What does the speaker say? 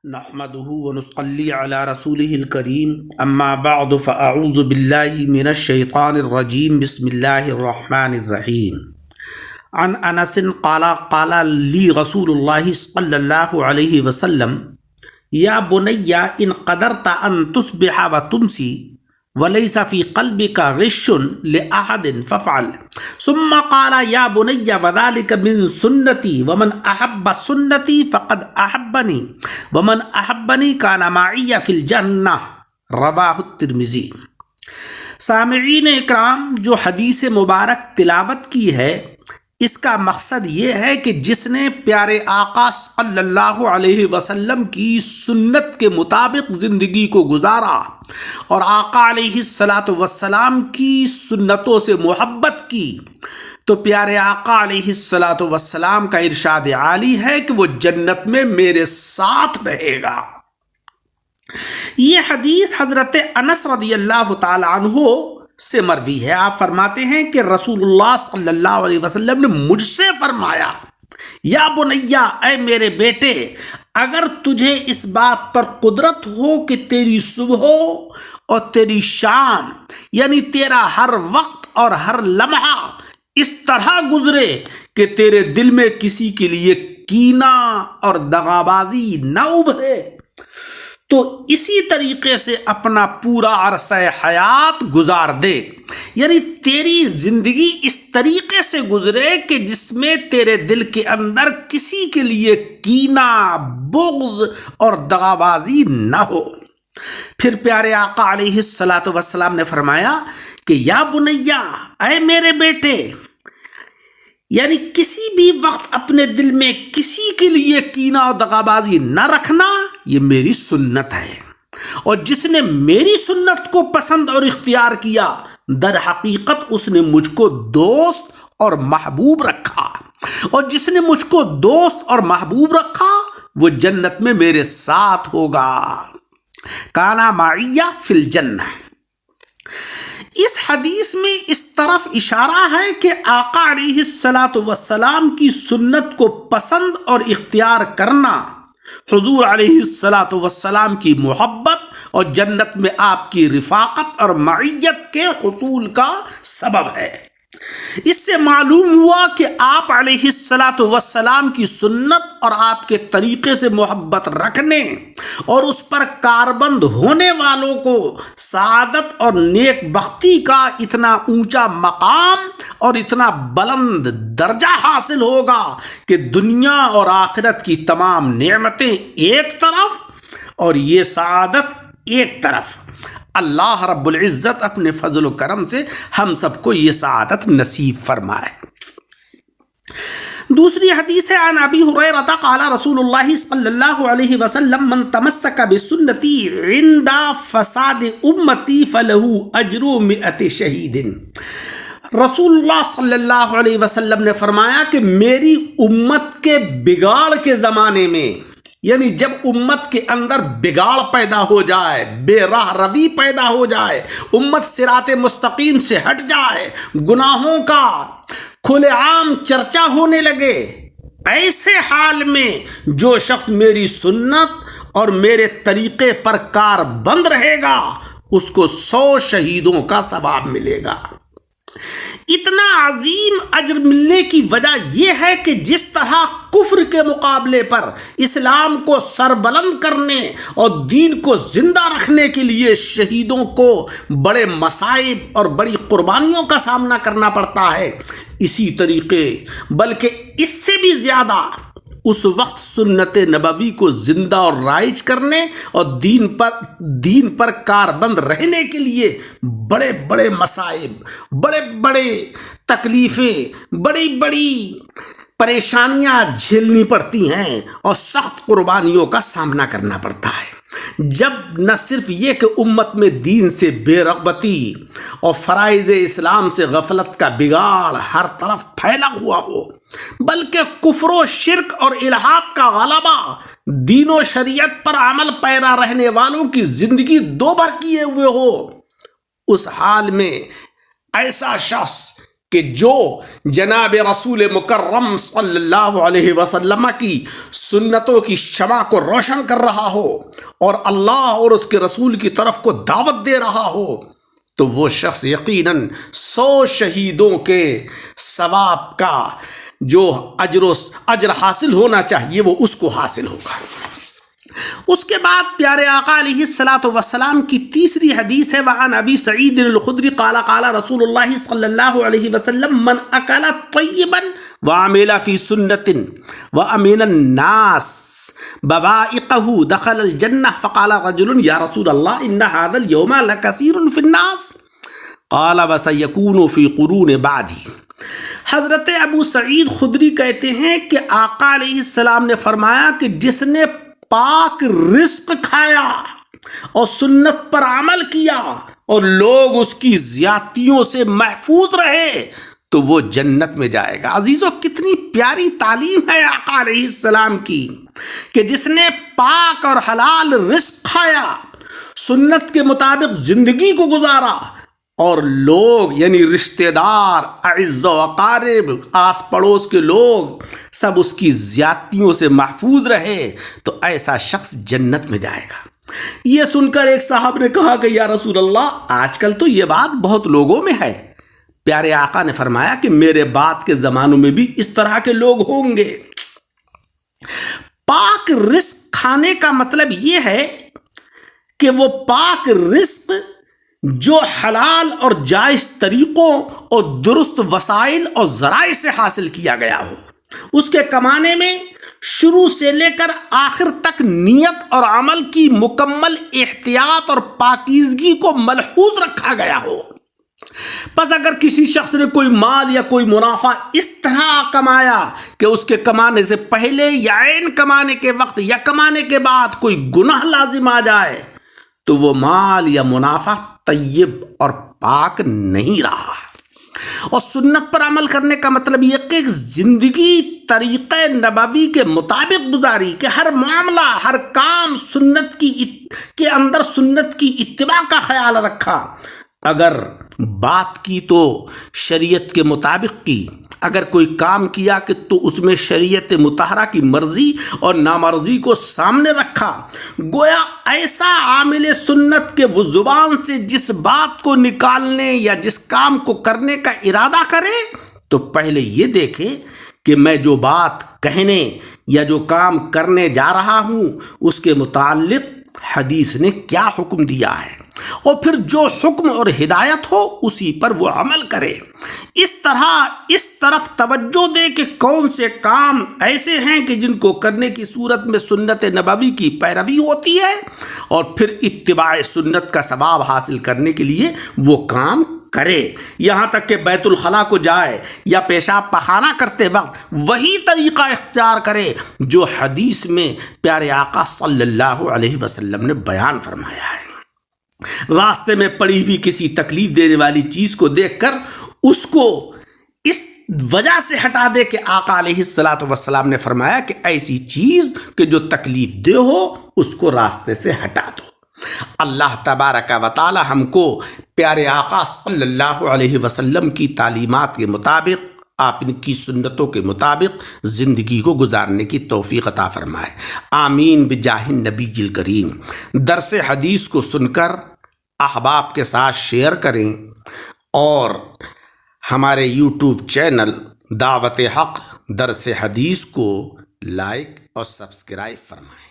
نحمده ونصلي على رسوله الكريم اما بعد فاعوذ بالله من الشيطان الرجيم بسم الله الرحمن الرحيم عن انس قال لي رسول الله صلى الله عليه وسلم يا بني ان قدرت ان تصبح وتمسي وليس في قلبك غش لأحد فافعل ثم قال يا بني وذلك من سنتي ومن أحب سنتي فقد أحبني ومن أحبني كان معي في الجنة رواه الترمذی۔ سامعین اکرام، جو حدیث مبارک تلاوت کی ہے اس کا مقصد یہ ہے کہ جس نے پیارے آقا صلی اللہ علیہ وسلم کی سنت کے مطابق زندگی کو گزارا اور آقا علیہ الصلاۃ والسلام کی سنتوں سے محبت کی، تو پیارے آقا علیہ الصلاۃ والسلام کا ارشاد عالی ہے کہ وہ جنت میں میرے ساتھ رہے گا۔ یہ حدیث حضرت انس رضی اللہ تعالی عنہ سے مروی ہے۔ آپ فرماتے ہیں کہ رسول اللہ صلی اللہ علیہ وسلم نے مجھ سے فرمایا، یا بنیا، اے میرے بیٹے، اگر تجھے اس بات پر قدرت ہو کہ تیری صبح اور تیری شام، یعنی تیرا ہر وقت اور ہر لمحہ اس طرح گزرے کہ تیرے دل میں کسی کے لیے کینہ اور دغابازی نہ ابھرے، تو اسی طریقے سے اپنا پورا عرصہ حیات گزار دے، یعنی تیری زندگی اس طریقے سے گزرے کہ جس میں تیرے دل کے اندر کسی کے لیے کینہ، بغض اور دغابازی نہ ہو۔ پھر پیارے آقا علیہ الصلاۃ والسلام نے فرمایا کہ یا بنیا، اے میرے بیٹے، یعنی کسی بھی وقت اپنے دل میں کسی کے لیے کینہ اور دغابازی نہ رکھنا، یہ میری سنت ہے، اور جس نے میری سنت کو پسند اور اختیار کیا در حقیقت اس نے مجھ کو دوست اور محبوب رکھا، اور جس نے مجھ کو دوست اور محبوب رکھا وہ جنت میں میرے ساتھ ہوگا۔ کانا معیہ فی الجنہ۔ اس حدیث میں اس طرف اشارہ ہے کہ آقا علیہ الصلاۃ والسلام کی سنت کو پسند اور اختیار کرنا حضور علیہ الصلاۃ والسلام کی محبت اور جنت میں آپ کی رفاقت اور معیت کے حصول کا سبب ہے۔ اس سے معلوم ہوا کہ آپ علیہ الصلاۃ والسلام کی سنت اور آپ کے طریقے سے محبت رکھنے اور اس پر کاربند ہونے والوں کو سعادت اور نیک بختی کا اتنا اونچا مقام اور اتنا بلند درجہ حاصل ہوگا کہ دنیا اور آخرت کی تمام نعمتیں ایک طرف اور یہ سعادت ایک طرف۔ اللہ رب العزت اپنے فضل و کرم سے ہم سب کو یہ سعادت نصیب فرمائے۔ دوسری حدیث ہے، عن ابی ہریرہ قال رسول اللہ صلی اللہ علیہ وسلم من تمسک بسنتی عند فساد امتی فلہ اجر 100 شہید۔ رسول اللہ صلی اللہ علیہ وسلم نے فرمایا کہ میری امت کے بگاڑ کے زمانے میں، یعنی جب امت کے اندر بگاڑ پیدا ہو جائے، بے راہ روی پیدا ہو جائے، امت صراط مستقیم سے ہٹ جائے، گناہوں کا کھلے عام چرچا ہونے لگے، ایسے حال میں جو شخص میری سنت اور میرے طریقے پر کار بند رہے گا اس کو 100 شہیدوں کا ثواب ملے گا۔ اتنا عظیم اجر ملنے کی وجہ یہ ہے کہ جس طرح کفر کے مقابلے پر اسلام کو سربلند کرنے اور دین کو زندہ رکھنے کے لیے شہیدوں کو بڑے مصائب اور بڑی قربانیوں کا سامنا کرنا پڑتا ہے، اسی طریقے بلکہ اس سے بھی زیادہ اس وقت سنت نبوی کو زندہ اور رائج کرنے اور دین پر کاربند رہنے کے لیے بڑے بڑے مصائب، بڑے بڑے تکلیفیں، بڑی بڑی پریشانیاں جھیلنی پڑتی ہیں اور سخت قربانیوں کا سامنا کرنا پڑتا ہے۔ جب نہ صرف یہ کہ امت میں دین سے بے رغبتی اور فرائض اسلام سے غفلت کا بگاڑ ہر طرف پھیلا ہوا ہو، بلکہ کفر و شرک اور الحاد کا غلبہ دین و شریعت پر عمل پیرا رہنے والوں کی زندگی دوبھر کیے ہوئے ہو، اس حال میں ایسا شخص کہ جو جناب رسول مکرم صلی اللہ علیہ وسلم کی سنتوں کی شمع کو روشن کر رہا ہو اور اللہ اور اس کے رسول کی طرف کو دعوت دے رہا ہو تو وہ شخص یقیناً 100 شہیدوں کے ثواب کا جو اجر حاصل ہونا چاہیے وہ اس کو حاصل ہوگا۔ اس کے بعد پیارے آقا علیہ الصلاۃ والسلام کی تیسری حدیث ہے، وعن ابی سعید الخدری قال قال رسول اللہ صلی اللہ علیہ وسلم من اکل طیبا وعمل فی سنت وامن الناس بوائقہ دخل الجنہ فقال رجل یا رسول اللہ ان هذا اليوم لکثیر فی الناس قال وسیکون فی قرون بعدی۔ حضرت ابو سعید خدری کہتے ہیں کہ آقا علیہ السلام نے فرمایا کہ جس نے پاک رزق کھایا اور سنت پر عمل کیا اور لوگ اس کی زیادتیوں سے محفوظ رہے تو وہ جنت میں جائے گا۔ عزیزو، کتنی پیاری تعلیم ہے آقا علیہ السلام کی کہ جس نے پاک اور حلال رزق کھایا، سنت کے مطابق زندگی کو گزارا اور لوگ یعنی رشتہ دار، اعز و اقارب، آس پڑوس کے لوگ سب اس کی زیادتیوں سے محفوظ رہے تو ایسا شخص جنت میں جائے گا۔ یہ سن کر ایک صاحب نے کہا کہ یا رسول اللہ آج کل تو یہ بات بہت لوگوں میں ہے۔ پیارے آقا نے فرمایا کہ میرے بعد کے زمانوں میں بھی اس طرح کے لوگ ہوں گے۔ پاک رزق کھانے کا مطلب یہ ہے کہ وہ پاک رزق جو حلال اور جائز طریقوں اور درست وسائل اور ذرائع سے حاصل کیا گیا ہو، اس کے کمانے میں شروع سے لے کر آخر تک نیت اور عمل کی مکمل احتیاط اور پاکیزگی کو ملحوظ رکھا گیا ہو۔ پس اگر کسی شخص نے کوئی مال یا کوئی منافع اس طرح کمایا کہ اس کے کمانے سے پہلے یا عین کمانے کے وقت یا کمانے کے بعد کوئی گناہ لازم آ جائے تو وہ مال یا منافع طیب اور پاک نہیں رہا۔ اور سنت پر عمل کرنے کا مطلب یہ کہ زندگی طریقہ نبوی کے مطابق گزاری، کہ ہر معاملہ، ہر کام سنت کے اندر سنت کی اتباع کا خیال رکھا۔ اگر بات کی تو شریعت کے مطابق کی، اگر کوئی کام کیا کہ تو اس میں شریعت مطہرہ کی مرضی اور نامرضی کو سامنے رکھا۔ گویا ایسا عامل سنت کے وہ زبان سے جس بات کو نکالنے یا جس کام کو کرنے کا ارادہ کرے تو پہلے یہ دیکھے کہ میں جو بات کہنے یا جو کام کرنے جا رہا ہوں اس کے متعلق حدیث نے کیا حکم دیا ہے، اور پھر جو حکم اور ہدایت ہو اسی پر وہ عمل کرے۔ اس طرح اس طرف توجہ دے کہ کون سے کام ایسے ہیں کہ جن کو کرنے کی صورت میں سنت نبوی کی پیروی ہوتی ہے، اور پھر اتباع سنت کا ثواب حاصل کرنے کے لیے وہ کام کرے۔ یہاں تک کہ بیت الخلاء کو جائے یا پیشاب پخانہ کرتے وقت وہی طریقہ اختیار کرے جو حدیث میں پیارے آقا صلی اللہ علیہ وسلم نے بیان فرمایا ہے۔ راستے میں پڑی ہوئی کسی تکلیف دینے والی چیز کو دیکھ کر اس کو اس وجہ سے ہٹا دے کہ آقا علیہ الصلاۃ والسلام نے فرمایا کہ ایسی چیز کہ جو تکلیف دہ ہو اس کو راستے سے ہٹا دو۔ اللہ تبارک و تعالی ہم کو پیارے آقا صلی اللہ علیہ وسلم کی تعلیمات کے مطابق، آپ ان کی سنتوں کے مطابق زندگی کو گزارنے کی توفیق عطا فرمائے، آمین بجاہ النبی الکریم۔ درس حدیث کو سن کر احباب کے ساتھ شیئر کریں اور ہمارے یوٹیوب چینل دعوت حق درس حدیث کو لائک اور سبسکرائب فرمائیں۔